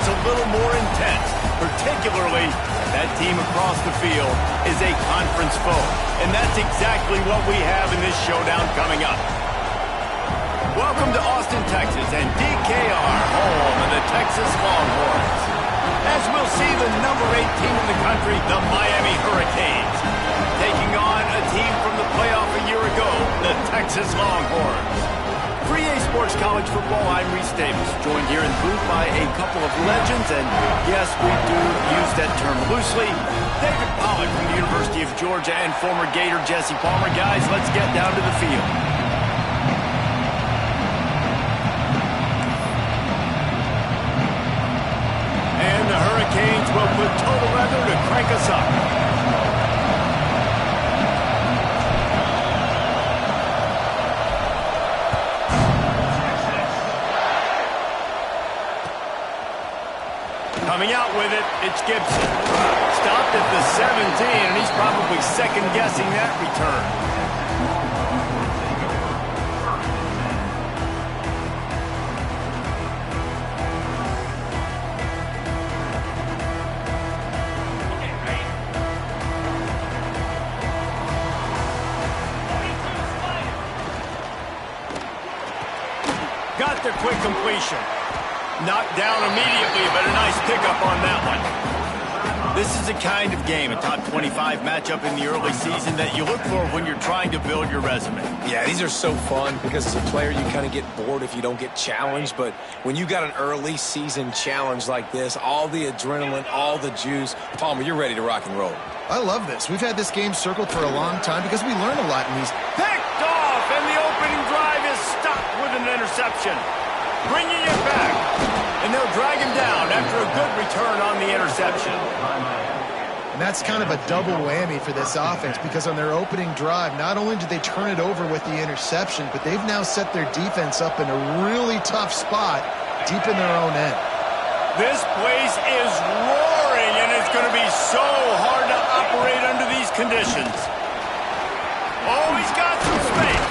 a little more intense, particularly if that team across the field is a conference foe. And that's exactly what we have in this showdown coming up. Welcome to Austin, Texas, and DKR, home of the Texas Longhorns. As we'll see, the number 8 team in the country, the Miami Hurricanes, taking on a team from the playoff a year ago, the Texas Longhorns. For EA Sports College Football, I'm Reese Davis, joined here in the booth by a couple of legends, and yes, we do use that term loosely. David Pollack from the University of Georgia and former Gator Jesse Palmer. Guys, let's get down to the field. And the Hurricanes will put total weather to crank us up. Coming out with it, it's Gibson. Stopped at the 17, and he's probably second-guessing that return. Got the quick completion. Knocked down immediately, but a nice pickup on that one. This is the kind of game, a top 25 matchup in the early season, that you look for when you're trying to build your resume. Yeah, these are so fun because as a player, you kind of get bored if you don't get challenged. But when you got an early season challenge like this, all the adrenaline, all the juice, Palmer, you're ready to rock and roll. I love this. We've had this game circled for a long time because we learn a lot in these. Picked off, and the opening drive is stopped with an interception. Bringing it back, and they'll drag him down after a good return on the interception. And that's kind of a double whammy for this offense because on their opening drive, not only did they turn it over with the interception, but they've now set their defense up in a really tough spot deep in their own end. This place is roaring, and it's going to be so hard to operate under these conditions. Oh, he's got some space.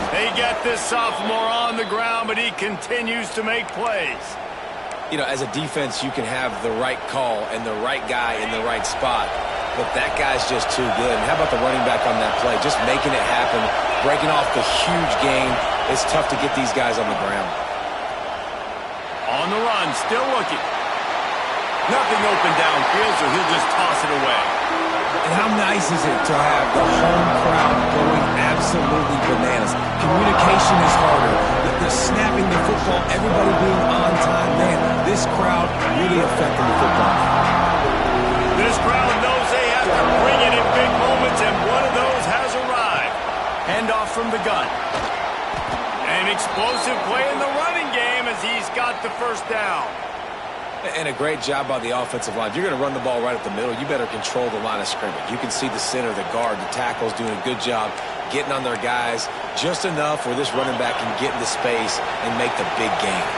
They get this sophomore on the ground, but he continues to make plays. You know, as a defense, you can have the right call and the right guy in the right spot, but that guy's just too good. And how about the running back on that play? Just making it happen, breaking off the huge gain. It's tough to get these guys on the ground. On the run, still looking. Nothing open downfield, so he'll just toss it away. And how nice is it to have the home crowd going absolutely bananas? Communication is harder. They're snapping the football, everybody being on time. Man, this crowd really affecting the football. This crowd knows they have to bring it in big moments, and one of those has arrived. Handoff from the gun. An explosive play in the running game as he's got the first down. And a great job by the offensive line. If you're going to run the ball right up the middle, you better control the line of scrimmage. You can see the center, the guard, the tackles doing a good job getting on their guys just enough where this running back can get into space and make the big game.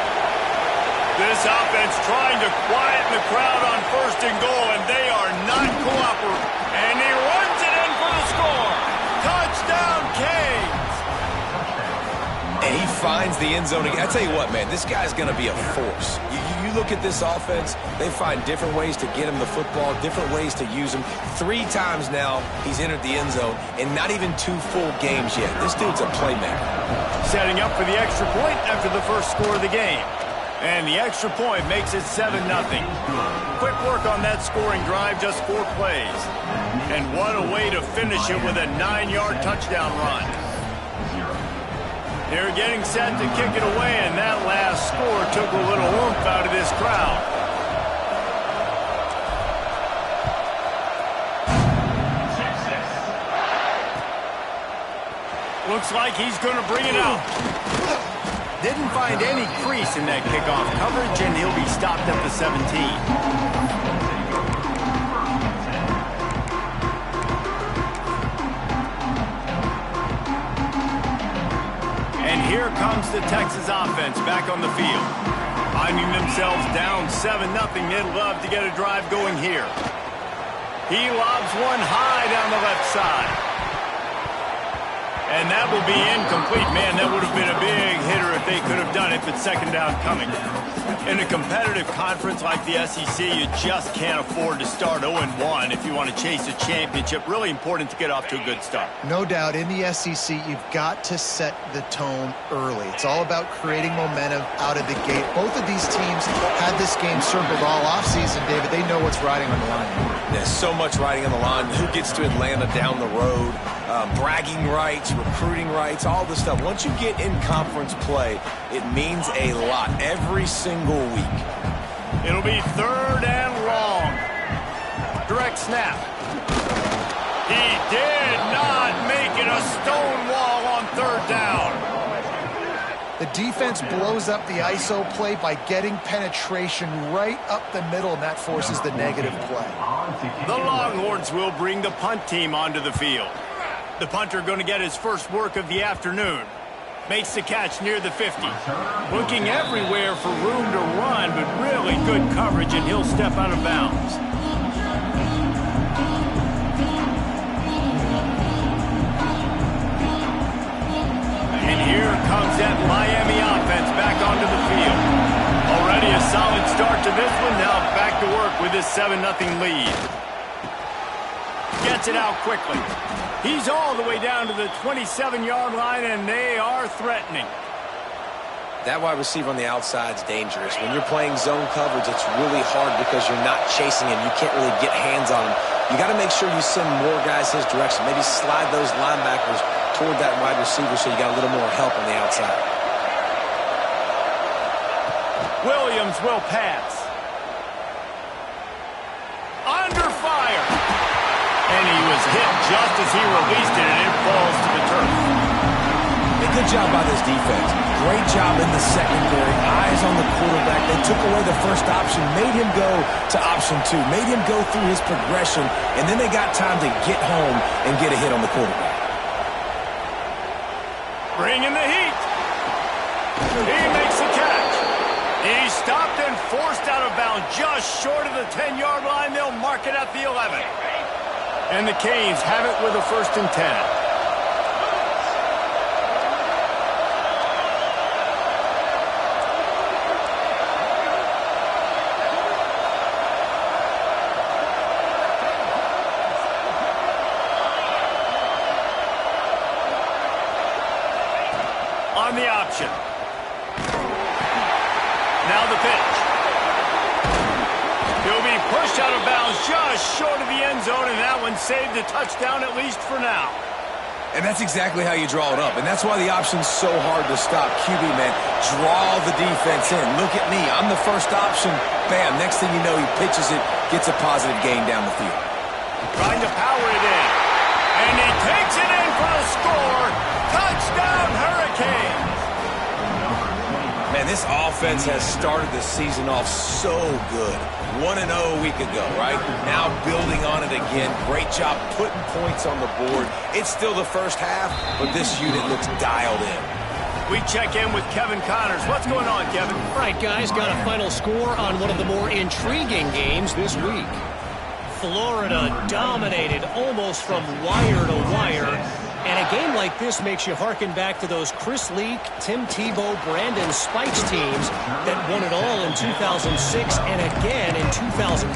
This offense trying to quieten the crowd on first and goal, and they are not cooperating. And he runs it in for the score. Touchdown, Canes. And he finds the end zone again. I tell you what, man, this guy's going to be a force. You look at this offense, they find different ways to get him the football, different ways to use him. 3 times now he's entered the end zone, and not even 2 full games yet. This dude's a playmaker. Setting up for the extra point after the first score of the game. And the extra point makes it 7-0. Quick work on that scoring drive, just 4 plays. And what a way to finish it with a 9-yard touchdown run. They're getting set to kick it away, and that last score took a little oomph out of this crowd. Looks like he's going to bring it out. Didn't find any crease in that kickoff coverage, and he'll be stopped at the 17. Here comes the Texas offense back on the field. Finding themselves down 7-0, they'd love to get a drive going here. He lobs one high down the left side. And that will be incomplete. Man, that would have been a big hitter if they could have done it, but second down coming. In a competitive conference like the SEC, you just can't afford to start 0-1 if you want to chase a championship. Really important to get off to a good start. No doubt, in the SEC, you've got to set the tone early. It's all about creating momentum out of the gate. Both of these teams had this game circled all offseason, David. They know what's riding on the line. There's so much riding on the line. Who gets to Atlanta down the road? Bragging rights, recruiting rights, all this stuff. Once you get in conference play, it means a lot every single week. It'll be 3rd and long. Direct snap. He did not make it a stone wall on 3rd down. The defense blows up the ISO play by getting penetration right up the middle, and that forces the negative play. The Longhorns will bring the punt team onto the field. The punter going to get his first work of the afternoon. Makes the catch near the 50. Looking everywhere for room to run, but really good coverage, and he'll step out of bounds. And here comes that Miami offense back onto the field. Already a solid start to this one. Now back to work with this 7-0 lead. Gets it out quickly. He's all the way down to the 27-yard line, and they are threatening. That wide receiver on the outside is dangerous. When you're playing zone coverage, it's really hard because you're not chasing him. You can't really get hands on him. You got to make sure you send more guys his direction. Maybe slide those linebackers toward that wide receiver so you got a little more help on the outside. Williams will pass. Under fire. And he was hit just as he released it, and it falls to the turf. A good job by this defense. Great job in the secondary. Eyes on the quarterback. They took away the first option, made him go to option 2, made him go through his progression, and then they got time to get home and get a hit on the quarterback. Bringing the heat. He makes the catch. He stopped and forced out of bounds just short of the 10-yard line. They'll mark it at the 11. And the Canes have it with a 1st and 10. On the option. Now the pitch. He'll be pushed out of bounds just short of the end zone, and that one saved a touchdown at least for now. And that's exactly how you draw it up, and that's why the option's so hard to stop. QB, man, draw the defense in. Look at me. I'm the first option. Bam, next thing you know, he pitches it, gets a positive gain down the field. Trying to power it in. And he takes it in for a score. Touchdown, Hurricanes. Man, this offense has started the season off so good. 1-0 a week ago, right? Now building on it again. Great job putting points on the board. It's still the first half, but this unit looks dialed in. We check in with Kevin Connors. What's going on, Kevin? All right, guys, got a final score on one of the more intriguing games this week. Florida dominated almost from wire to wire. And a game like this makes you hearken back to those Chris Leak, Tim Tebow, Brandon Spikes teams that won it all in 2006 and again in 2008.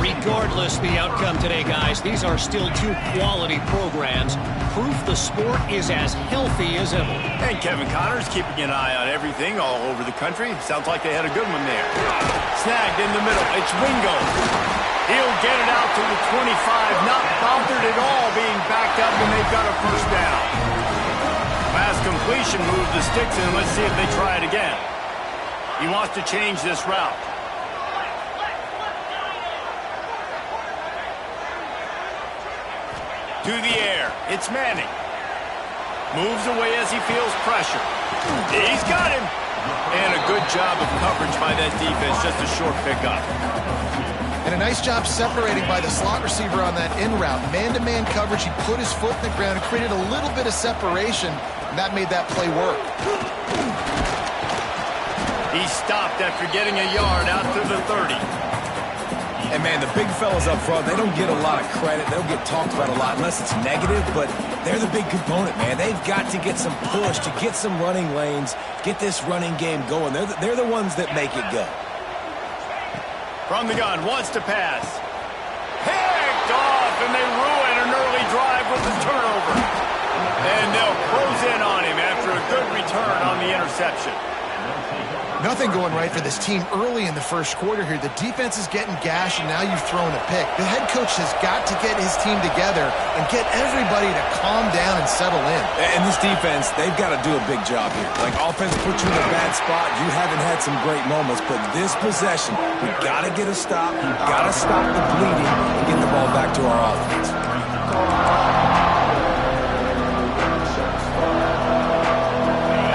Regardless the outcome today, guys, these are still 2 quality programs. Proof the sport is as healthy as ever. And Kevin Connors keeping an eye on everything all over the country. Sounds like they had a good one there. Snagged in the middle. It's Wingo. He'll get it out to the 25, not bothered at all being backed up, and they've got a 1st down. Pass completion moved the sticks in. Let's see if they try it again. He wants to change this route. To the air. It's Manning. Moves away as he feels pressure. He's got him. And a good job of coverage by that defense. Just a short pickup. And a nice job separating by the slot receiver on that in route. Man-to-man coverage, he put his foot in the ground and created a little bit of separation, and that made that play work. He stopped after getting a yard out to the 30. And, man, the big fellas up front, they don't get a lot of credit. They don't get talked about a lot unless it's negative, but they're the big component, man. They've got to get some push, to get some running lanes, get this running game going. They're the ones that make it go. From the gun, wants to pass. Picked off, and they ruin an early drive with the turnover. And they'll close in on him after a good return on the interception. Nothing going right for this team early in the first quarter here. The defense is getting gashed, and now you've thrown a pick. The head coach has got to get his team together and get everybody to calm down and settle in. And this defense, they've got to do a big job here. Like, offense puts you in a bad spot. You haven't had some great moments, but this possession, we've got to get a stop. We've got to stop the bleeding and get the ball back to our offense.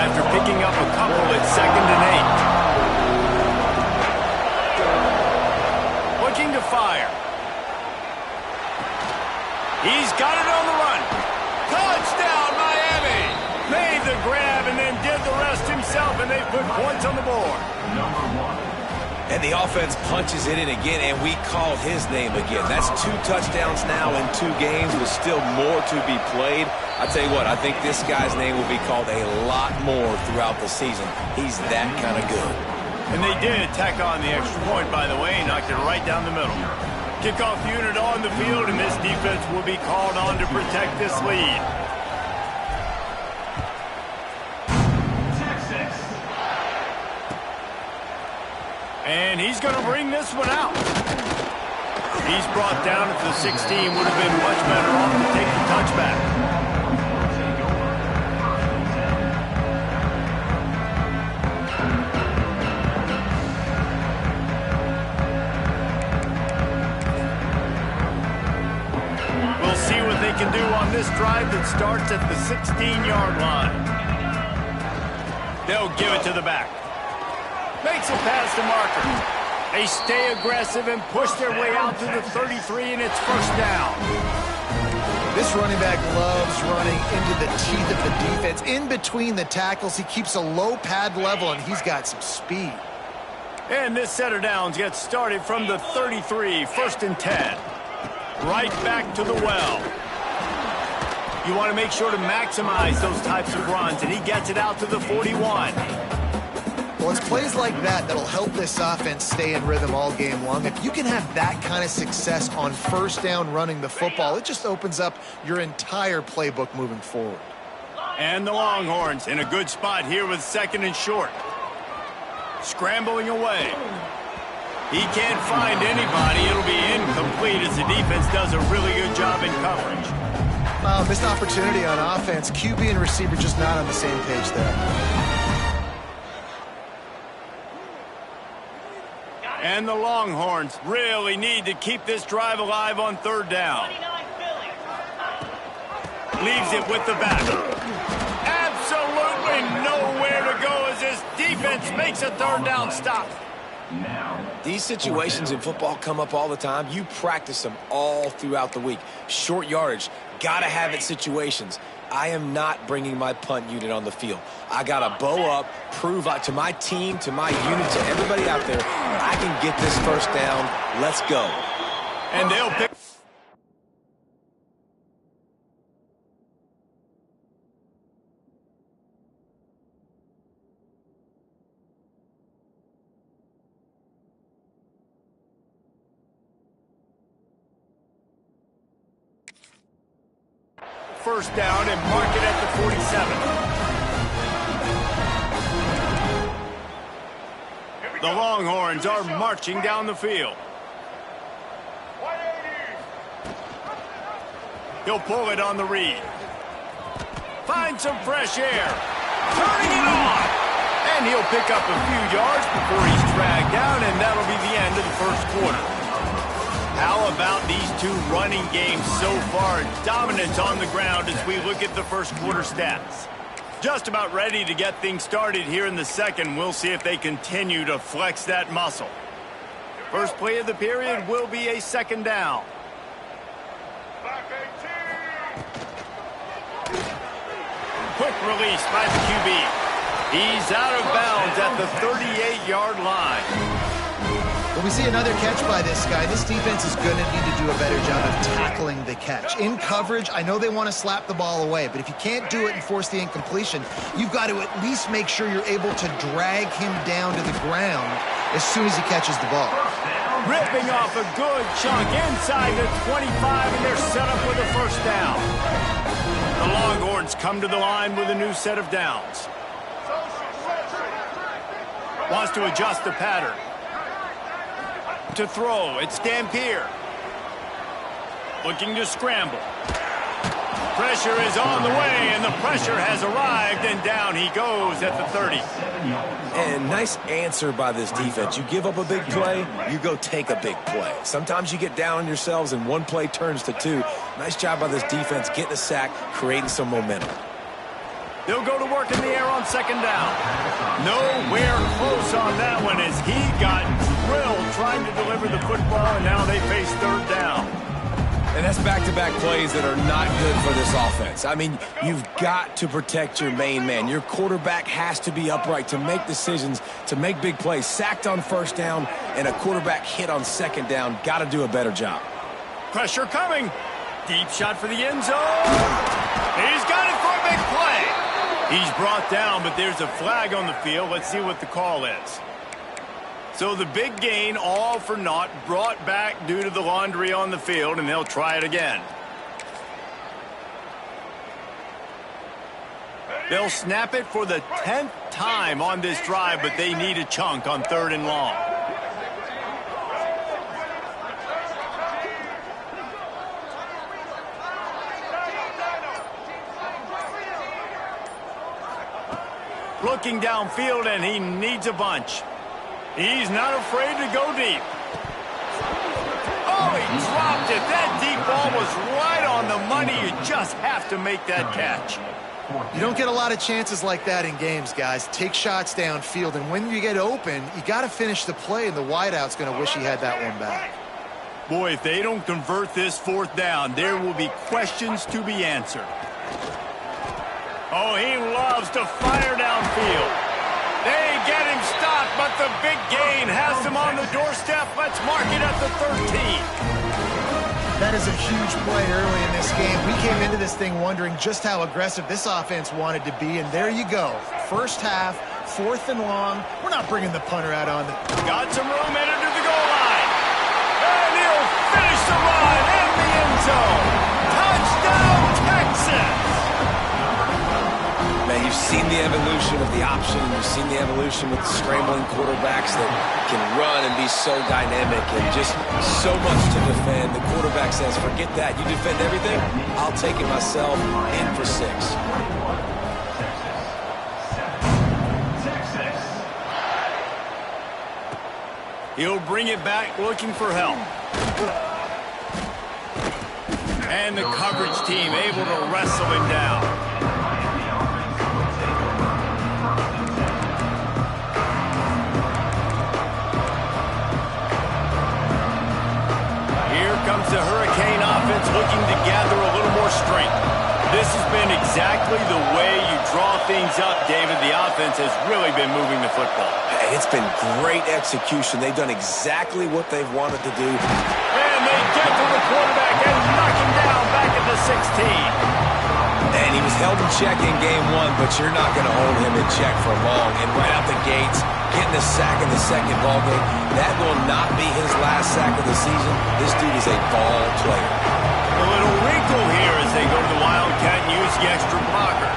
After picking up a couple, it's 2nd and 8. Looking to fire. He's got it on the run. Touchdown, Miami! Made the grab and then did the rest himself, and they put points on the board. And the offense punches it in again, and we call his name again. That's 2 touchdowns now in 2 games with still more to be played. I tell you what, I think this guy's name will be called a lot more throughout the season. He's that kind of good. And they did tack on the extra point, by the way, knocked it right down the middle. Kickoff unit on the field, and this defense will be called on to protect this lead. And he's going to bring this one out. He's brought down at the 16. Would have been much better off to take the touchback. We'll see what they can do on this drive that starts at the 16-yard line. They'll give it to the back. Makes it past the marker. They stay aggressive and push their way out to the 33, and it's 1st down. This running back loves running into the teeth of the defense. In between the tackles, he keeps a low pad level, and he's got some speed. And this set of downs gets started from the 33, 1st and 10. Right back to the well. You want to make sure to maximize those types of runs, and he gets it out to the 41. Well, it's plays like that that'll help this offense stay in rhythm all game long. If you can have that kind of success on 1st down running the football, it just opens up your entire playbook moving forward. And the Longhorns in a good spot here with 2nd and short. Scrambling away. He can't find anybody. It'll be incomplete as the defense does a really good job in coverage. Missed opportunity on offense. QB and receiver just not on the same page there. And the Longhorns really need to keep this drive alive on 3rd down. Leaves it with the back. Absolutely nowhere to go as this defense makes a 3rd down stop. These situations in football come up all the time. You practice them all throughout the week. Short yardage, gotta have it situations. I am not bringing my punt unit on the field. I got to bow up, prove out to my team, to my unit, to everybody out there, I can get this 1st down. Let's go. And they'll pick. First down and mark it at the 47. The Longhorns are marching down the field. He'll pull it on the read. Find some fresh air. Turning it on. And he'll pick up a few yards before he's dragged down, and that'll be the end of the 1st quarter. How about these 2 running games so far? Dominance on the ground as we look at the 1st quarter stats. Just about ready to get things started here in the 2nd. We'll see if they continue to flex that muscle. First play of the period will be a 2nd down. Quick release by the QB. He's out of bounds at the 38-yard line. Well, We see another catch by this guy. This defense is going to need to do a better job of tackling the catch. In coverage, I know they want to slap the ball away, but if you can't do it and force the incompletion, you've got to at least make sure you're able to drag him down to the ground as soon as he catches the ball. Ripping off a good chunk inside the 25, and they're set up with a first down. The Longhorns come to the line with a new set of downs. Wants to adjust the pattern. To throw, it's Dampier. Looking to scramble. Pressure is on the way, and the pressure has arrived, and down he goes at the 30. And nice answer by this defense. You give up a big play, you go take a big play. Sometimes you get down on yourselves, and one play turns to two. Nice job by this defense getting a sack, creating some momentum. They'll go to work in the air on second down. Nowhere close on that one as he got drilled trying to deliver the football, and now they face third down. And that's back-to-back plays that are not good for this offense. I mean, you've got to protect your main man. Your quarterback has to be upright to make decisions, to make big plays. Sacked on first down and a quarterback hit on second down. Got to do a better job. Pressure coming. Deep shot for the end zone. He's got it for a big play. He's brought down, but there's a flag on the field. Let's see what the call is. So the big gain, all for naught, brought back due to the laundry on the field, and they'll try it again. They'll snap it for the 10th time on this drive, but they need a chunk on third and long. Looking downfield, and he needs a bunch. He's not afraid to go deep. Oh, he dropped it. That deep ball was right on the money. You just have to make that catch. You don't get a lot of chances like that in games, guys. Take shots downfield, and when you get open, you got to finish the play, and the wideout's going to wish he had that one back. Boy, if they don't convert this fourth down, there will be questions to be answered. Oh, he loves to fire downfield. They get him stopped, but the big gain has him on the doorstep. Let's mark it at the 13. That is a huge play early in this game. We came into this thing wondering just how aggressive this offense wanted to be, and there you go. First half, fourth and long. We're not bringing the punter out on the... Got some room headed to the goal line. And he'll finish the run in the end zone. Touchdown, Texas! Man, you've seen the evolution of the option. You've seen the evolution with scrambling quarterbacks that can run and be so dynamic and just so much to defend. The quarterback says, forget that. You defend everything, I'll take it myself. In for 6. He'll bring it back looking for help. And the coverage team able to wrestle him down. Comes the Hurricane offense looking to gather a little more strength. This has been exactly the way you draw things up, David. The offense has really been moving the football. Hey, it's been great execution. They've done exactly what they've wanted to do. And they get to the quarterback and knock him down back at the 16. And he was held in check in game 1, but you're not going to hold him in check for long. And right out the gates, getting a sack in the second ball game, that will not be his last sack of the season. This dude is a ball player. A little wrinkle here as they go to the Wildcat and use the extra blocker.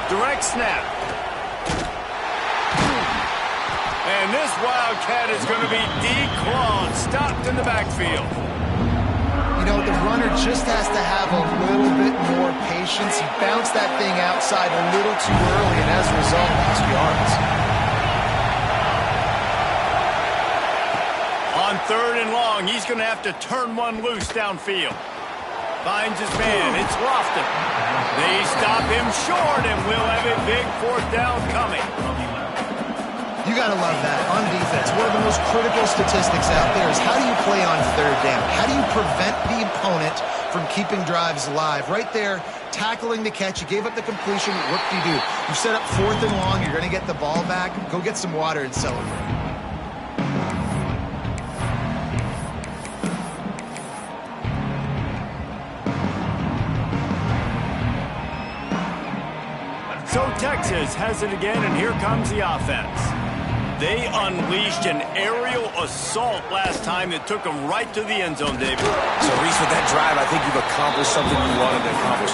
Direct snap. And this Wildcat is going to be declawed, stopped in the backfield. You know, the runner just has to have a little bit more patience. He bounced that thing outside a little too early, and as a result, lost yards. On third and long, he's going to have to turn one loose downfield. Finds his man. It's Lofton. They stop him short, and we'll have a big fourth down coming. You got to love that on defense. One of the most critical statistics out there is how do you play on third down? How do you prevent the opponent from keeping drives alive? Right there, tackling the catch. You gave up the completion. What do? You set up fourth and long. You're going to get the ball back. Go get some water and celebrate. So Texas has it again, and here comes the offense. They unleashed an aerial assault last time that took them right to the end zone, David. So, Reese, with that drive, I think you've accomplished something you wanted to accomplish.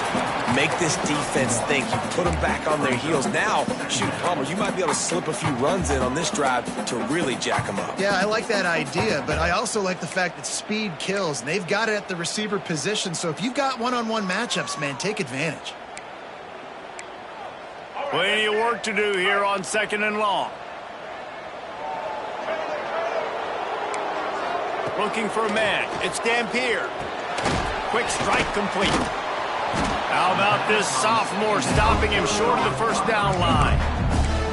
Make this defense think. You put them back on their heels. Now, shoot, Palmer, you might be able to slip a few runs in on this drive to really jack them up. Yeah, I like that idea, but I also like the fact that speed kills. And they've got it at the receiver position, so if you've got one-on-one matchups, man, take advantage. Plenty of work to do here on 2nd and long. Looking for a man. It's Dampier. Quick strike complete. How about this sophomore stopping him short of the first down line?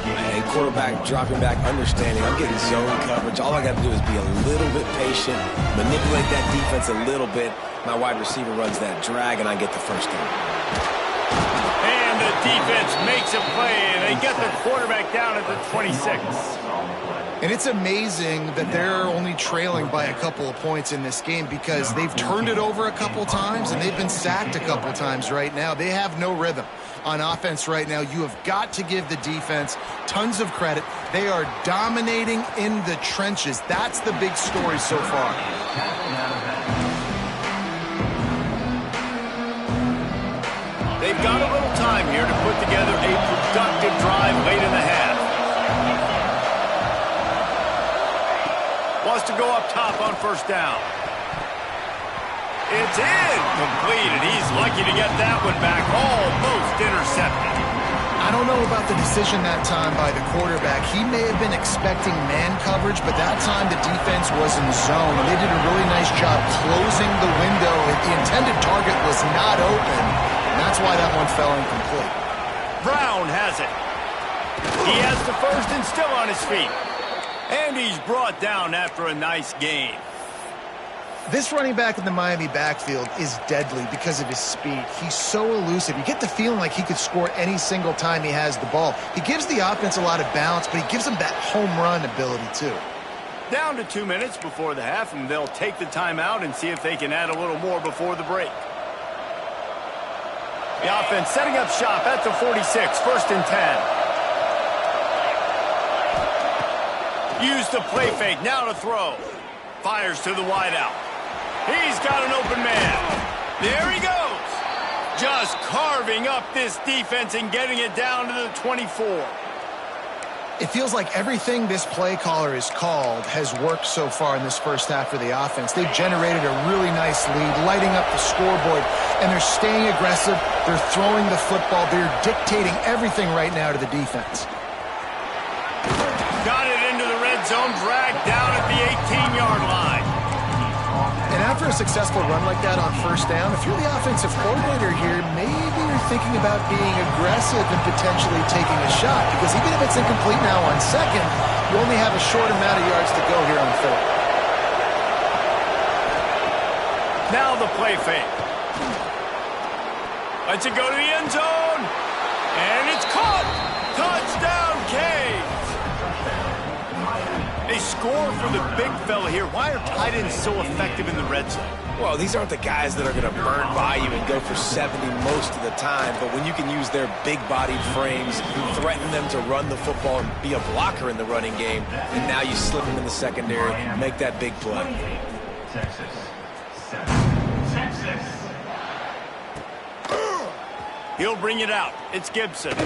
And quarterback dropping back, understanding. I'm getting zone coverage. All I got to do is be a little bit patient, manipulate that defense a little bit. My wide receiver runs that drag, and I get the first down. And the defense makes a play, and they get the quarterback down at the 26. And it's amazing that they're only trailing by a couple of points in this game because they've turned it over a couple times and they've been sacked a couple times right now. They have no rhythm on offense right now. You have got to give the defense tons of credit. They are dominating in the trenches. That's the big story so far. They've got a little time here to put together a productive drive late in the half. Wants to go up top on first down. It's incomplete, and he's lucky to get that one back. Almost intercepted. I don't know about the decision that time by the quarterback. He may have been expecting man coverage, but that time the defense was in zone, and they did a really nice job closing the window. The intended target was not open, and that's why that one fell incomplete. Brown has it. He has the first and still on his feet. And he's brought down after a nice game. This running back in the Miami backfield is deadly because of his speed. He's so elusive. You get the feeling like he could score any single time he has the ball. He gives the offense a lot of balance, but he gives them that home run ability too. Down to 2 minutes before the half, and they'll take the timeout and see if they can add a little more before the break. The offense setting up shop at the 46, 1st and 10. Use the play fake, now to throw. Fires to the wideout. He's got an open man. There he goes. Just carving up this defense and getting it down to the 24. It feels like everything this play caller has called has worked so far in this first half for the offense. They've generated a really nice lead, lighting up the scoreboard, and they're staying aggressive. They're throwing the football. They're dictating everything right now to the defense. Got it into the red zone, dragged down at the 18-yard line. And after a successful run like that on first down, if you're the offensive coordinator here, maybe you're thinking about being aggressive and potentially taking a shot, because even if it's incomplete now on second, you only have a short amount of yards to go here on third. Now the play fake. Lets it go to the end zone. And it's caught. Touchdown, Canes. They score for the big fella here. Why are tight ends so effective in the red zone? Well, these aren't the guys that are going to burn by you and go for 70 most of the time, but when you can use their big-bodied frames, threaten them to run the football and be a blocker in the running game, and now you slip them in the secondary, make that big play. Texas. He'll bring it out. It's Gibson.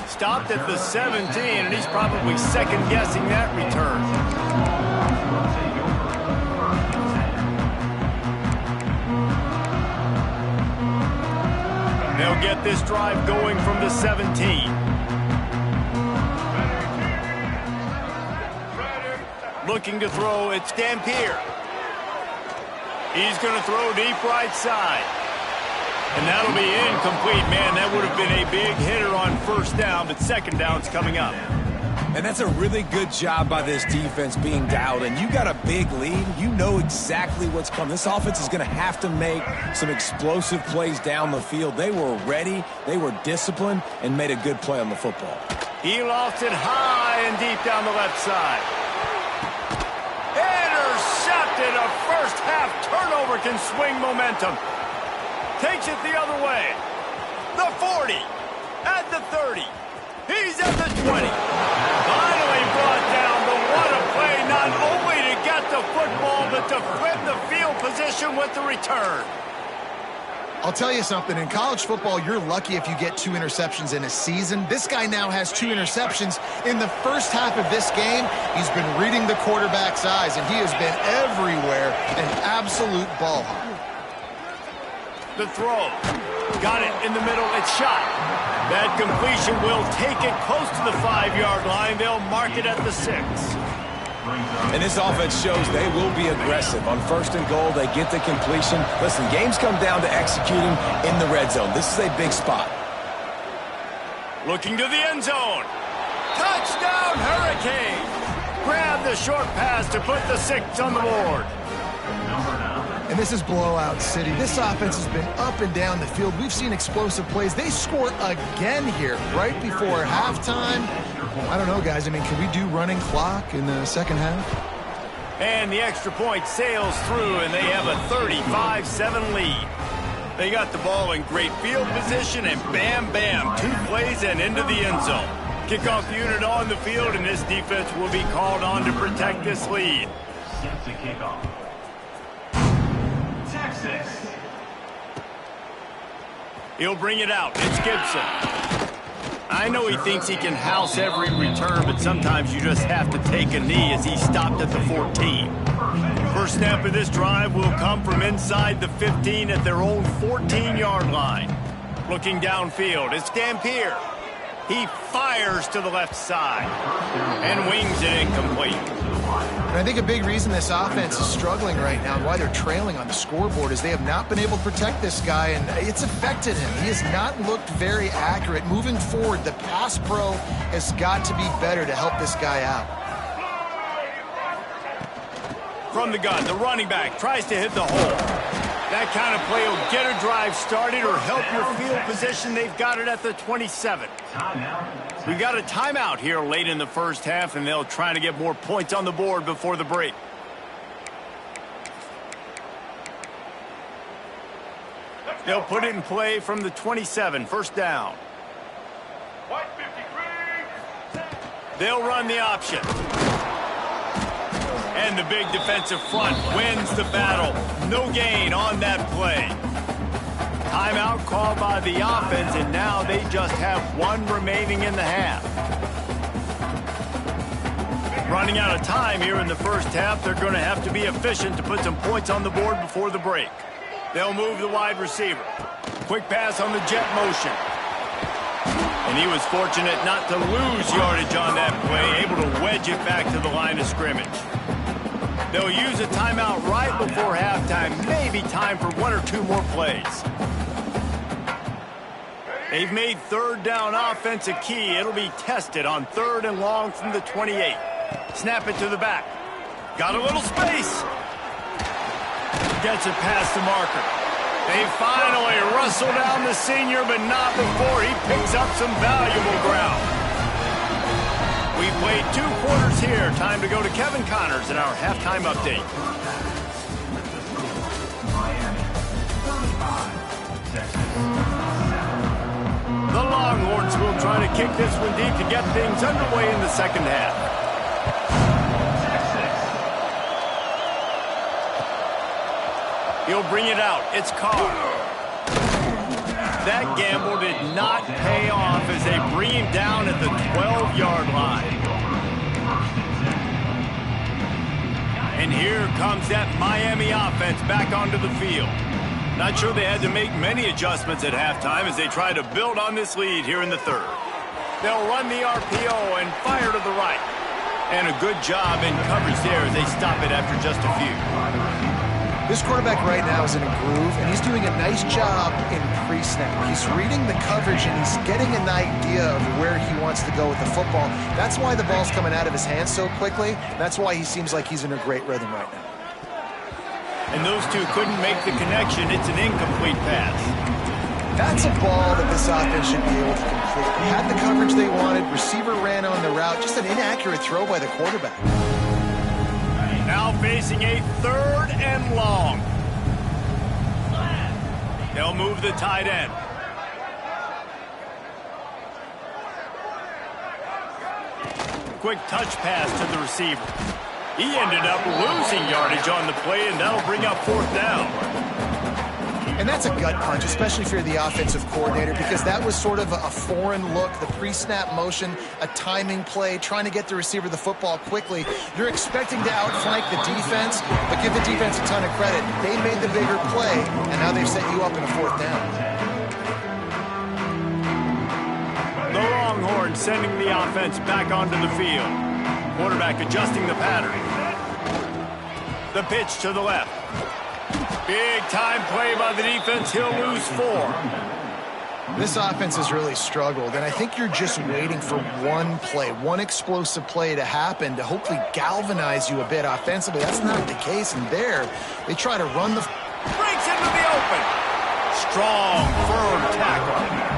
Stopped at the 17, and he's probably second-guessing that return. They'll get this drive going from the 17. Looking to throw, it's Dampier. He's going to throw deep right side. And that'll be incomplete. Man, that would have been a big hitter on first down, but second down's coming up. And that's a really good job by this defense being dialed in. You got a big lead. You know exactly what's coming. This offense is going to have to make some explosive plays down the field. They were ready, they were disciplined, and made a good play on the football. He lost it high and deep down the left side. Intercepted. A first half turnover can swing momentum. Takes it the other way. The 40. At the 30. He's at the 20. Finally brought down, but what a play, not only to get the football, but to flip the field position with the return. I'll tell you something, in college football, you're lucky if you get 2 interceptions in a season. This guy now has 2 interceptions. In the first half of this game, he's been reading the quarterback's eyes, and he has been everywhere, an absolute ball hawk. The throw. Got it in the middle. It's shot. That completion will take it close to the 5-yard line. They'll mark it at the 6. And this offense shows they will be aggressive. On 1st and goal, they get the completion. Listen, games come down to executing in the red zone. This is a big spot. Looking to the end zone. Touchdown, Hurricane. Grab the short pass to put the 6 on the board. And this is blowout city. This offense has been up and down the field. We've seen explosive plays. They score again here right before halftime. I don't know, guys. I mean, can we do running clock in the second half? And the extra point sails through, and they have a 35-7 lead. They got the ball in great field position, and bam, bam, 2 plays and into the end zone. Kickoff unit on the field, and this defense will be called on to protect this lead. Set to kickoff. Texas. He'll bring it out. It's Gibson. I know he thinks he can house every return, but sometimes you just have to take a knee as he stopped at the 14. First snap of this drive will come from inside the 15 at their own 14-yard line. Looking downfield, it's Dampier. He fires to the left side and wings it incomplete. And I think a big reason this offense is struggling right now and why they're trailing on the scoreboard is they have not been able to protect this guy, and it's affected him. He has not looked very accurate. Moving forward, the pass pro has got to be better to help this guy out. From the gun, the running back tries to hit the hole. That kind of play will get a drive started or help your field position. They've got it at the 27. We got a timeout here late in the first half, and they'll try to get more points on the board before the break. They'll put it in play from the 27, first down. They'll run the option. And the big defensive front wins the battle. No gain on that play. Timeout called by the offense, and now they just have 1 remaining in the half. Running out of time here in the first half, they're going to have to be efficient to put some points on the board before the break. They'll move the wide receiver. Quick pass on the jet motion. And he was fortunate not to lose yardage on that play, able to wedge it back to the line of scrimmage. They'll use a timeout right before halftime, maybe time for 1 or 2 more plays. They've made 3rd down offense a key. It'll be tested on 3rd and long from the 28. Snap it to the back. Got a little space. Gets it past the marker. They finally wrestle down the senior, but not before he picks up some valuable ground. We played 2 quarters here. Time to go to Kevin Connors in our halftime update. The Longhorns will try to kick this one deep to get things underway in the second half. He'll bring it out. It's Carr. That gamble did not pay off as they bring him down at the 12-yard line. And here comes that Miami offense back onto the field. Not sure they had to make many adjustments at halftime as they try to build on this lead here in the 3rd. They'll run the RPO and fire to the right. And a good job in coverage there as they stop it after just a few. This quarterback right now is in a groove, and he's doing a nice job in pre-snap. He's reading the coverage, and he's getting an idea of where he wants to go with the football. That's why the ball's coming out of his hands so quickly. That's why he seems like he's in a great rhythm right now. And those two couldn't make the connection. It's an incomplete pass. That's a ball that this offense should be able to complete. They had the coverage they wanted. Receiver ran on the route. Just an inaccurate throw by the quarterback. Now facing a 3rd and long. They'll move the tight end. Quick touch pass to the receiver. He ended up losing yardage on the play, and that'll bring up 4th down. And that's a gut punch, especially if you're the offensive coordinator, because that was sort of a foreign look, the pre-snap motion, a timing play, trying to get the receiver the football quickly. You're expecting to outflank the defense, but give the defense a ton of credit. They made the bigger play, and now they've set you up in a 4th down. The Longhorns sending the offense back onto the field. Quarterback adjusting the pattern. The pitch to the left. Big time play by the defense. He'll lose 4. This offense has really struggled, and I think you're just waiting for one play, one explosive play to happen to hopefully galvanize you a bit offensively. That's not the case, and there they try to run the... Breaks into the open. Strong, firm tackle.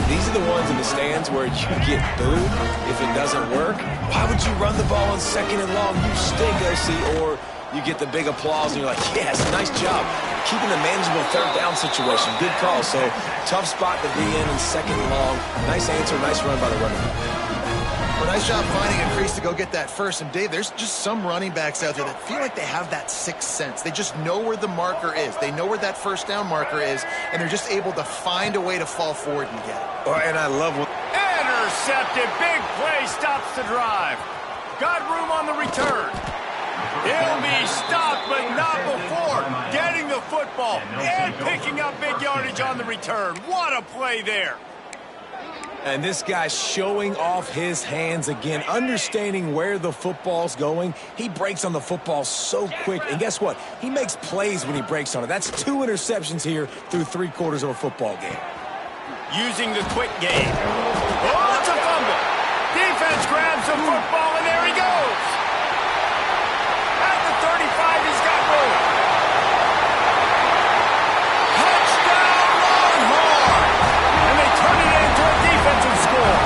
These are the ones in the stands where you get booed if it doesn't work. Why would you run the ball on 2nd and long? You stink, OC. Or you get the big applause and you're like, yes, nice job. Keeping the manageable 3rd down situation. Good call. So tough spot to be in 2nd and long. Nice answer, nice run by the running back. Well, nice job finding a crease to go get that first. And, Dave, there's just some running backs out there that feel like they have that 6th sense. They just know where the marker is. They know where that 1st down marker is, and they're just able to find a way to fall forward and get it. Oh, and I love what... Intercepted. Big play stops the drive. Got room on the return. He'll be stopped, but not before getting the football and picking up big yardage on the return. What a play there. And this guy's showing off his hands again, understanding where the football's going. He breaks on the football so quick. And guess what? He makes plays when he breaks on it. That's 2 interceptions here through 3/4 of a football game. Using the quick game. Oh, it's a fumble. Defense grabs the football, and there he goes. At the 35, he's got room. Touchdown, Longhorn! And they turn it into a defensive score.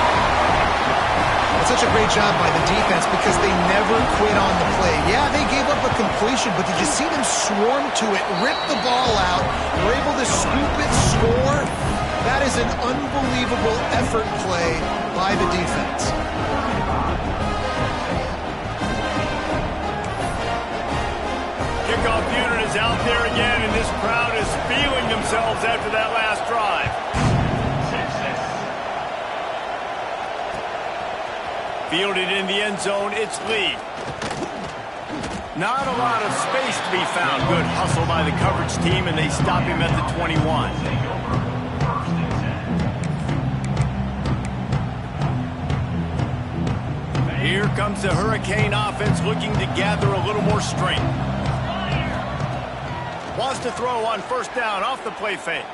That's such a great job by the defense because they never quit on the play. Yeah, they gave up a completion, but did you see them swarm to it, rip the ball out, were able to scoop it, score? That is an unbelievable effort play by the defense. Kickoff unit is out there again, and this crowd is feeling themselves after that last drive. Fielded in the end zone, it's Lee. Not a lot of space to be found. Good hustle by the coverage team, and they stop him at the 21. Here comes the Hurricane offense looking to gather a little more strength. Wants to throw on 1st down off the play fake.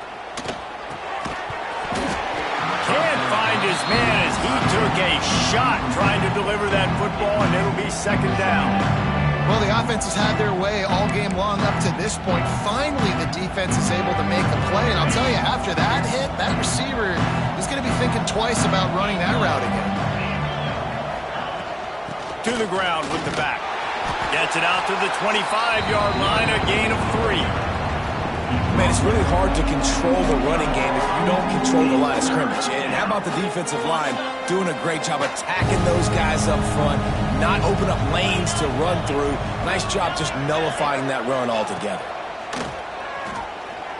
Can't find his man as he took a shot trying to deliver that football, and it'll be 2nd down. Well, the offense has had their way all game long up to this point. Finally, the defense is able to make a play, and I'll tell you, after that hit, that receiver is going to be thinking twice about running that route again. To the ground with the back. Gets it out to the 25-yard line, a gain of 3. Man, it's really hard to control the running game if you don't control the line of scrimmage. And how about the defensive line doing a great job attacking those guys up front, not open up lanes to run through. Nice job just nullifying that run altogether.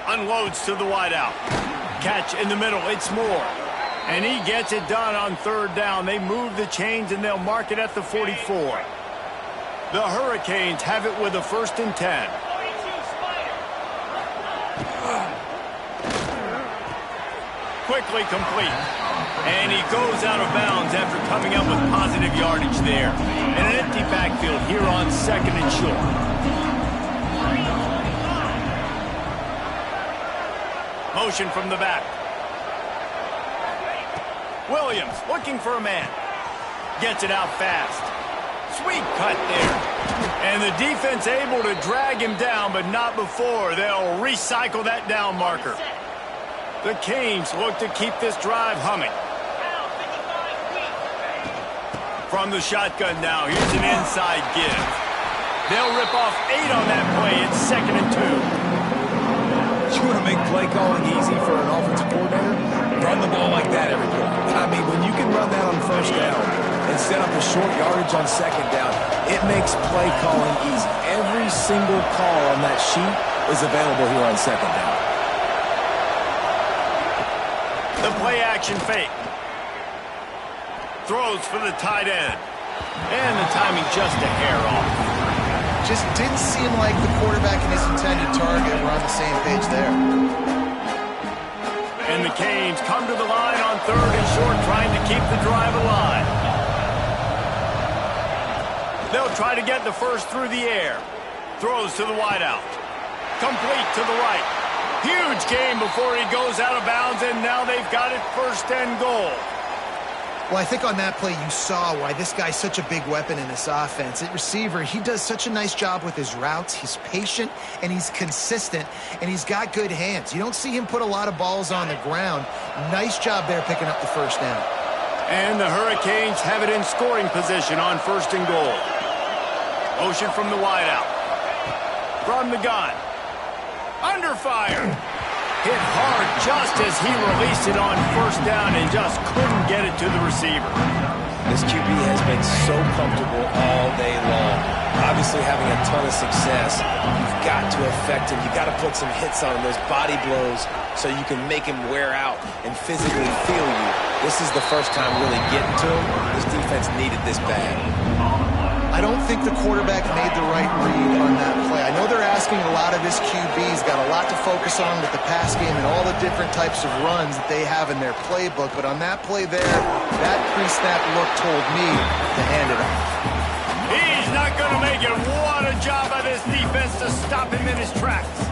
Unloads to the wideout. Catch in the middle, it's Moore. And he gets it done on 3rd down. They move the chains, and they'll mark it at the 44. The Hurricanes have it with a 1st and 10. Quickly complete. And he goes out of bounds after coming up with positive yardage there. And an empty backfield here on 2nd and short. Motion from the back. Williams looking for a man. Gets it out fast. Sweet cut there. And the defense able to drag him down, but not before. They'll recycle that down marker. The Canes look to keep this drive humming. From the shotgun now, here's an inside give. They'll rip off 8 on that play. It's 2nd and 2. You want to make play calling easy for an offensive coordinator? Run the ball like that every play. I mean, when you can run that on 1st down, and set up a short yardage on second down. It makes play calling easy. Every single call on that sheet is available here on second down. The play action fake. Throws for the tight end. And the timing just a hair off. Just didn't seem like the quarterback and his intended target were on the same page there. And the Canes come to the line on 3rd and short, trying to keep the drive alive. They'll try to get the first through the air. Throws to the wideout. Complete to the right. Huge gain before he goes out of bounds, and now they've got it 1st and goal. Well, I think on that play you saw why this guy's such a big weapon in this offense. At receiver, he does such a nice job with his routes. He's patient, and he's consistent, and he's got good hands. You don't see him put a lot of balls on the ground. Nice job there picking up the 1st down. And the Hurricanes have it in scoring position on 1st and goal. Motion from the wideout. From the gun. Under fire. Hit hard just as he released it on 1st down and just couldn't get it to the receiver. This QB has been so comfortable all day long. Obviously having a ton of success. You've got to affect him. You've got to put some hits on him, those body blows, so you can make him wear out and physically feel you. This is the first time really getting to him. This defense needed this bad. I don't think the quarterback made the right read on that play. I know they're asking a lot of this QB. He's got a lot to focus on with the pass game and all the different types of runs that they have in their playbook. But on that play there, that pre-snap look told me to hand it off. He's not going to make it. What a job by this defense to stop him in his tracks.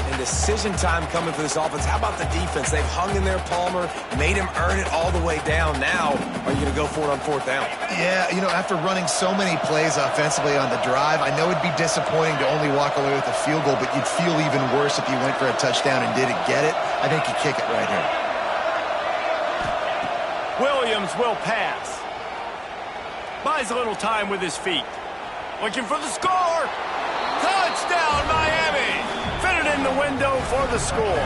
And decision time coming for this offense. How about the defense? They've hung in there, Palmer, made him earn it all the way down. Now, are you going to go for it on 4th down? Yeah, you know, after running so many plays offensively on the drive, I know it'd be disappointing to only walk away with a field goal, but you'd feel even worse if you went for a touchdown and didn't get it. I think you kick it right here. Williams will pass. Buys a little time with his feet. Looking for the score. Touchdown, Miami. Fit it in the window for the score.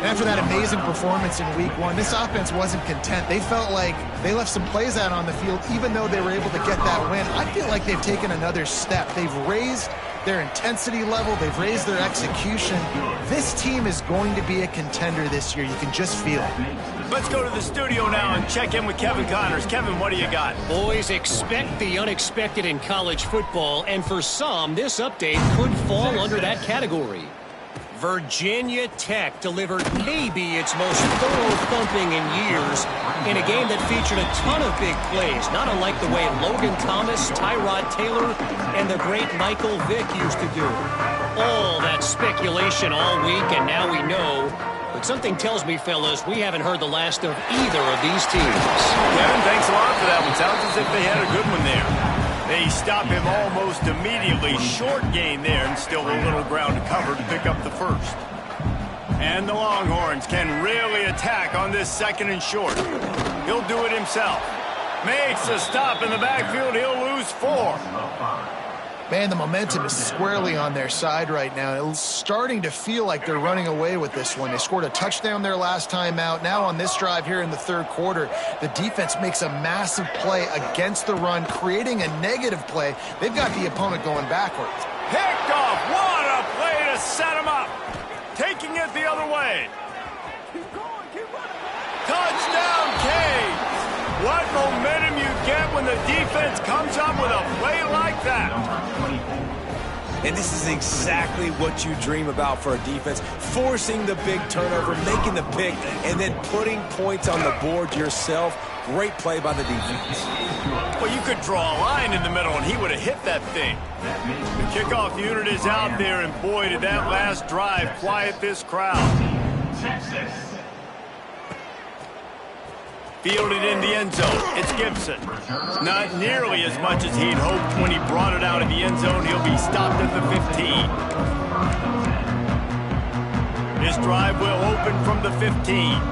After that amazing performance in week 1, this offense wasn't content. They felt like they left some plays out on the field, even though they were able to get that win. I feel like they've taken another step. They've raised their intensity level. They've raised their execution. This team is going to be a contender this year. You can just feel it. Let's go to the studio now and check in with Kevin Connors. Kevin, what do you got? Boys, expect the unexpected in college football, and for some, this update could fall under that category. Virginia Tech delivered maybe its most thorough thumping in years in a game that featured a ton of big plays, not unlike the way Logan Thomas, Tyrod Taylor, and the great Michael Vick used to do it. All that speculation all week, and now we know. But something tells me, fellas, we haven't heard the last of either of these teams. Kevin, thanks a lot for that one. Sounds as if they had a good one there. They stop him almost immediately. Short gain there, and still a little ground to cover to pick up the 1st. And the Longhorns can really attack on this 2nd and short. He'll do it himself. Makes a stop in the backfield. He'll lose 4. Man, the momentum is squarely on their side right now. It's starting to feel like they're running away with this one. They scored a touchdown their last time out. Now on this drive here in the 3rd quarter, the defense makes a massive play against the run, creating a negative play. They've got the opponent going backwards. Picked off. What a play to set him up. Taking it the other way. Touchdown, Canes. What momentum you get when the defense comes up with a play like that. And this is exactly what you dream about for a defense. Forcing the big turnover, making the pick, and then putting points on the board yourself. Great play by the defense. Well, you could draw a line in the middle, and he would have hit that thing. The kickoff unit is out there, and boy, did that last drive quiet this crowd. Fielded in the end zone. It's Gibson. Not nearly as much as he'd hoped when he brought it out of the end zone. He'll be stopped at the 15. This drive will open from the 15.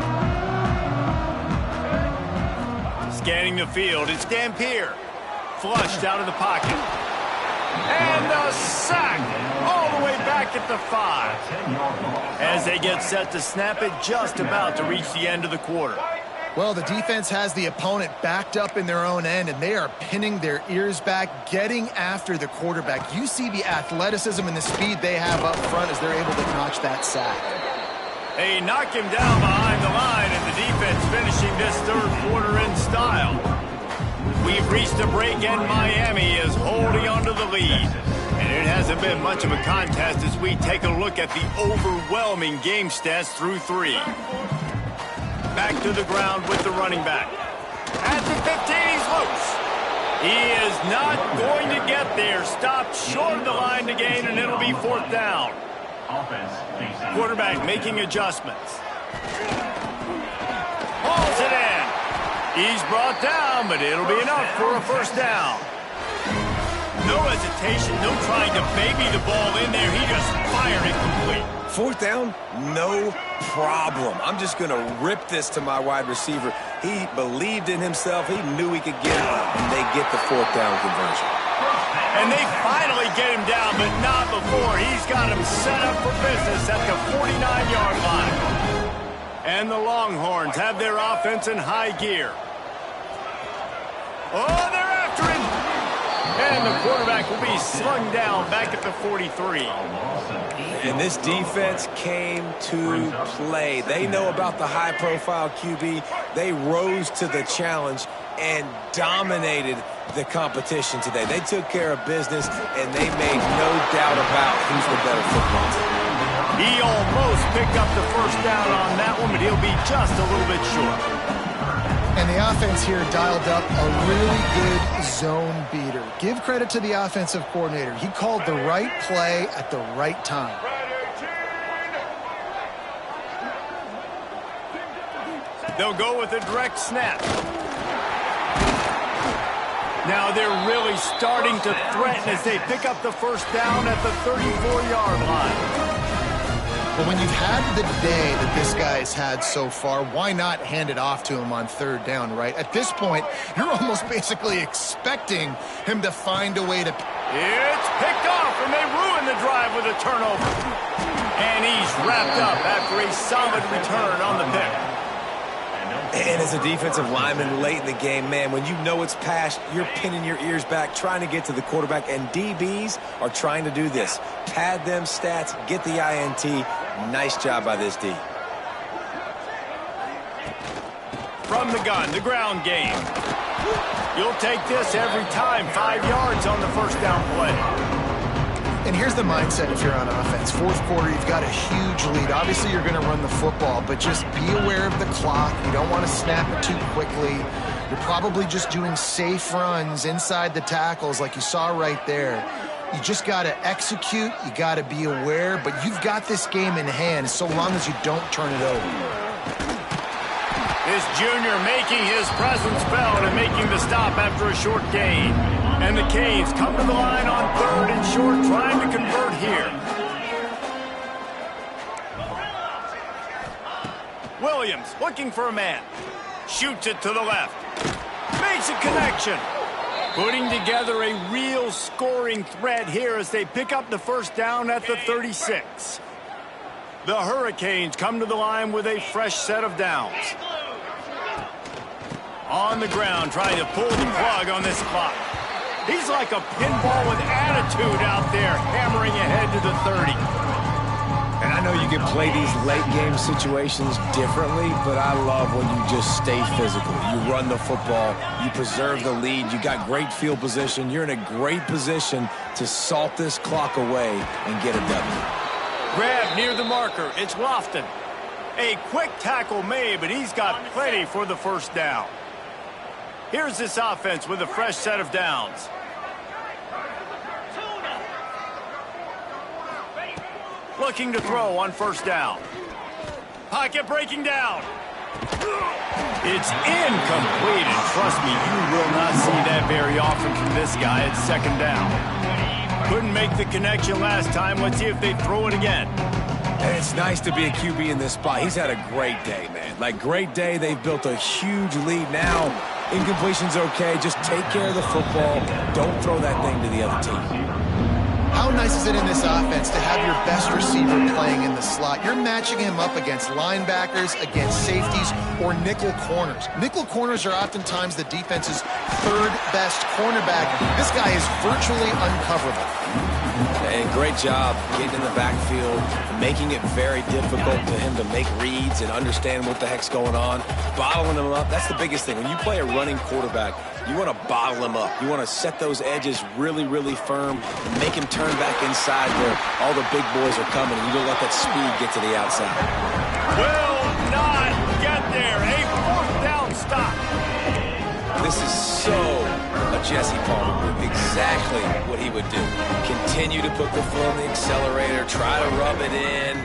Scanning the field, it's Dampier. Flushed out of the pocket. And the sack all the way back at the 5. As they get set to snap it, just about to reach the end of the quarter. Well, the defense has the opponent backed up in their own end, and they are pinning their ears back, getting after the quarterback. You see the athleticism and the speed they have up front as they're able to notch that sack. They knock him down behind the line, and the defense finishing this third quarter in style. We've reached a break, and Miami is holding onto the lead. And it hasn't been much of a contest as we take a look at the overwhelming game stats through 3. Back to the ground with the running back. At the 15, he's loose. He is not going to get there. Stopped short of the line to gain, and it'll be 4th down. Quarterback making adjustments. Hauls it in. He's brought down, but it'll be enough for a 1st down. No hesitation, no trying to baby the ball in there. He just fired it complete. 4th down, no problem. I'm just going to rip this to my wide receiver. He believed in himself. He knew he could get it, and they get the 4th down conversion. And they finally get him down, but not before. He's got him set up for business at the 49-yard line. And the Longhorns have their offense in high gear. Oh, they're after him. And the quarterback will be slung down back at the 43. And this defense came to play. They know about the high-profile QB. They rose to the challenge and dominated the competition today. They took care of business, and they made no doubt about who's the better football team. He almost picked up the 1st down on that one, but he'll be just a little bit short. And the offense here dialed up a really good zone beater. Give credit to the offensive coordinator. He called the right play at the right time. They'll go with a direct snap. Now they're really starting to threaten as they pick up the 1st down at the 34-yard line. But when you've had the day that this guy's had so far, why not hand it off to him on 3rd down, right? At this point, you're almost basically expecting him to find a way to... It's picked off, and they ruin the drive with a turnover. And he's wrapped up after a solid return on the pick. And as a defensive lineman late in the game, man, when you know it's past, you're pinning your ears back, trying to get to the quarterback, and DBs are trying to do this. Pad them stats, get the INT. Nice job by this D. From the gun, the ground game. You'll take this every time. 5 yards on the 1st down play. And here's the mindset if you're on offense. 4th quarter, you've got a huge lead. Obviously, you're going to run the football, but just be aware of the clock. You don't want to snap it too quickly. You're probably just doing safe runs inside the tackles like you saw right there. You just got to execute. You got to be aware, but you've got this game in hand so long as you don't turn it over. This junior making his presence felt and making the stop after a short gain. And the Canes come to the line on 3rd and short, trying to convert here. Williams looking for a man. Shoots it to the left. Makes a connection. Putting together a real scoring threat here as they pick up the 1st down at the 36. The Hurricanes come to the line with a fresh set of downs. On the ground, trying to pull the plug on this clock. He's like a pinball with attitude out there, hammering ahead to the 30. And I know you can play these late game situations differently, but I love when you just stay physical. You run the football, you preserve the lead, you got great field position. You're in a great position to salt this clock away and get a W. Grab near the marker. It's Lofton. A quick tackle made, but he's got plenty for the 1st down. Here's this offense with a fresh set of downs. Looking to throw on 1st down. Pocket breaking down. It's incomplete, and trust me, you will not see that very often from this guy at 2nd down. Couldn't make the connection last time. Let's see if they throw it again. And it's nice to be a QB in this spot. He's had a great day, man. Like, great day. They've built a huge lead now. Incompletion's okay. Just take care of the football. Don't throw that thing to the other team. How how nice is it in this offense to have your best receiver playing in the slot? You're matching him up against linebackers, against safeties, or nickel corners. Nickel corners are oftentimes the defense's third best cornerback. This guy is virtually uncoverable. And great job getting in the backfield, making it very difficult to him to make reads and understand what the heck's going on. Bottling him up, that's the biggest thing. When you play a running quarterback, you want to bottle him up. You want to set those edges really, really firm and make him turn back inside where all the big boys are coming, and you don't let that speed get to the outside. Will not get there. A fourth down stop. This is so a Jesse Palmer move. Exactly what he would do. Continue to put the foot on the accelerator, try to rub it in.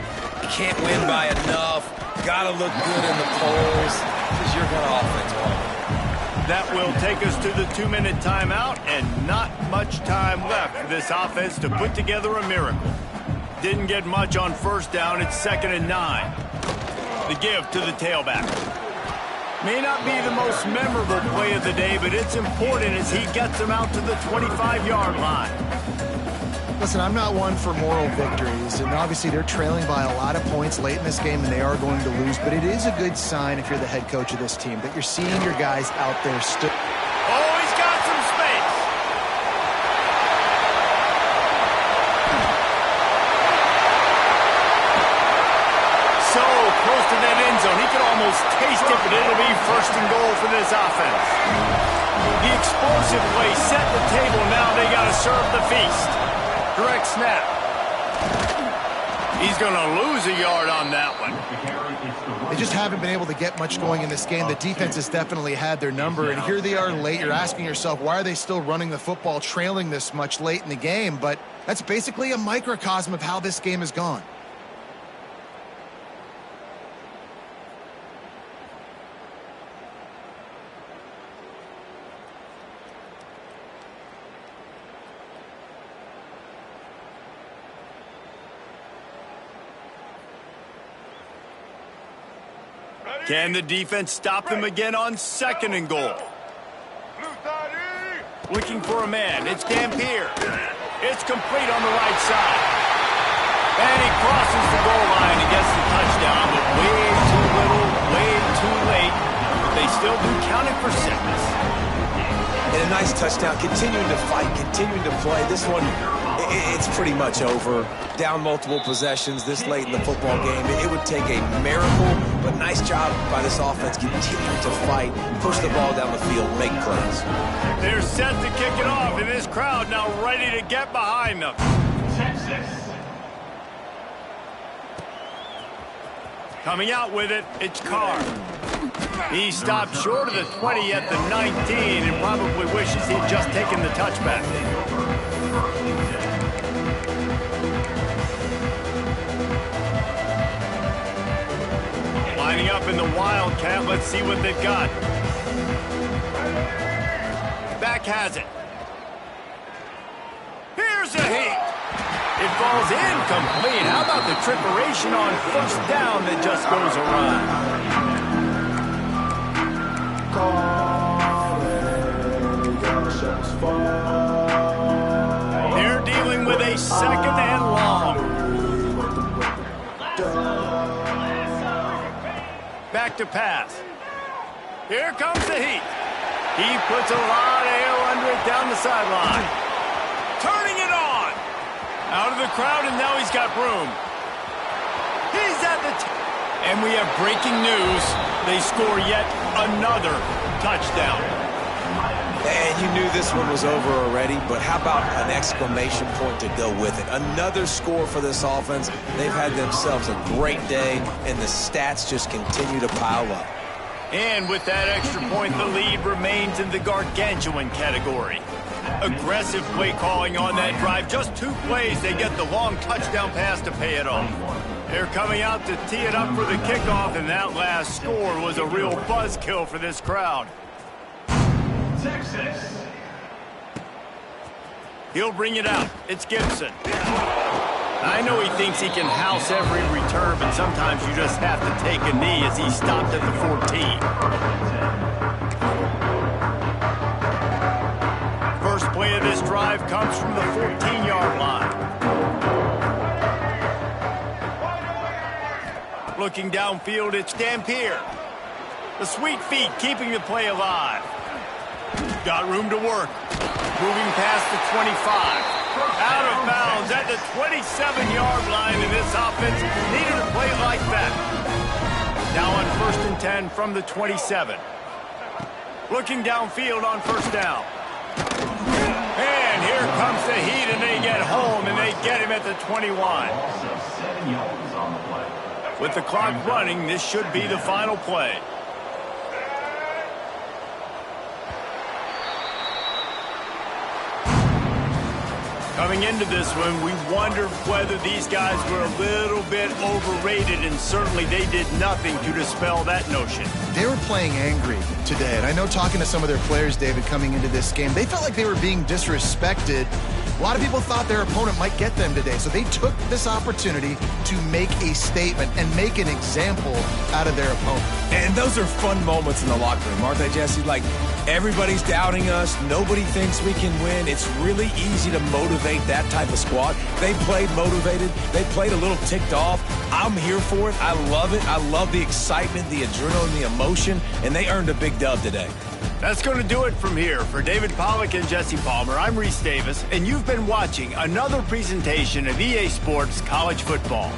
You can't win by enough. Got to look good in the polls. This is your kind of offense, Palmer. That will take us to the 2-minute timeout, and not much time left for this offense to put together a miracle. Didn't get much on first down. It's 2nd and 9. The give to the tailback. May not be the most memorable play of the day, but it's important as he gets them out to the 25-yard line. Listen, I'm not one for moral victories, and obviously they're trailing by a lot of points late in this game, and they are going to lose, but it is a good sign if you're the head coach of this team that you're seeing your guys out there still. Oh, he's got some space. So close to that end zone. He could almost taste it, but it'll be 1st and goal for this offense. The explosive play set the table. Now they got to serve the feast. Direct snap. He's going to lose a yard on that one. They just haven't been able to get much going in this game. The defense has definitely had their number, and here they are late. You're asking yourself, why are they still running the football, trailing this much late in the game? But that's basically a microcosm of how this game has gone. Can the defense stop them again on 2nd and goal? Looking for a man. It's Dampier. It's complete on the right side. And he crosses the goal line and gets the touchdown, but way too little, way too late. They still do count it for 6. And a nice touchdown, continuing to fight, continuing to play. This one, it's pretty much over. Down multiple possessions this late in the football game. It would take a miracle, but nice job by this offense continuing to fight, push the ball down the field, make plays. They're set to kick it off, and this crowd now ready to get behind them. Texas. Coming out with it, it's Carr. He stopped short of the 20 at the 19 and probably wishes he'd just taken the touchback. Lining up in the Wildcat. Let's see what they've got. Back has it. Here's a heat. It falls incomplete. How about the trickeration on 1st down that just goes awry? They're dealing with a 2nd and long. Back to pass. Here comes the heat. He puts a lot of air under it down the sideline. Turning it on. Out of the crowd, and now he's got room. He's at the and we have breaking news. They score yet another touchdown. And you knew this one was over already, but how about an exclamation point to go with it? Another score for this offense. They've had themselves a great day, and the stats just continue to pile up. And with that extra point, the lead remains in the gargantuan category. Aggressive play calling on that drive. Just 2 plays, they get the long touchdown pass to pay it off. They're coming out to tee it up for the kickoff, and that last score was a real buzzkill for this crowd. Texas. He'll bring it out. It's Gibson. I know he thinks he can house every return, but sometimes you just have to take a knee as he stopped at the 14. First play of this drive comes from the 14-yard line. Looking downfield, it's Dampier. The sweet feet keeping the play alive. Got room to work. Moving past the 25. Out of bounds at the 27-yard line, and this offense needed a play like that. Now on 1st and 10 from the 27. Looking downfield on 1st down. And here comes the heat, and they get home, and they get him at the 21. With the clock running, this should be the final play. Coming into this one, we wondered whether these guys were a little bit overrated, and certainly they did nothing to dispel that notion. They were playing angry today, and I know talking to some of their players, David, coming into this game, they felt like they were being disrespected. A lot of people thought their opponent might get them today, so they took this opportunity to make a statement and make an example out of their opponent. And those are fun moments in the locker room, aren't they, Jesse? Like, everybody's doubting us. Nobody thinks we can win. It's really easy to motivate that type of squad. They played motivated. They played a little ticked off. I'm here for it. I love it. I love the excitement, the adrenaline, the emotion, and they earned a big dub today. That's going to do it from here. For David Pollack and Jesse Palmer, I'm Reese Davis, and you've been watching another presentation of EA Sports College Football.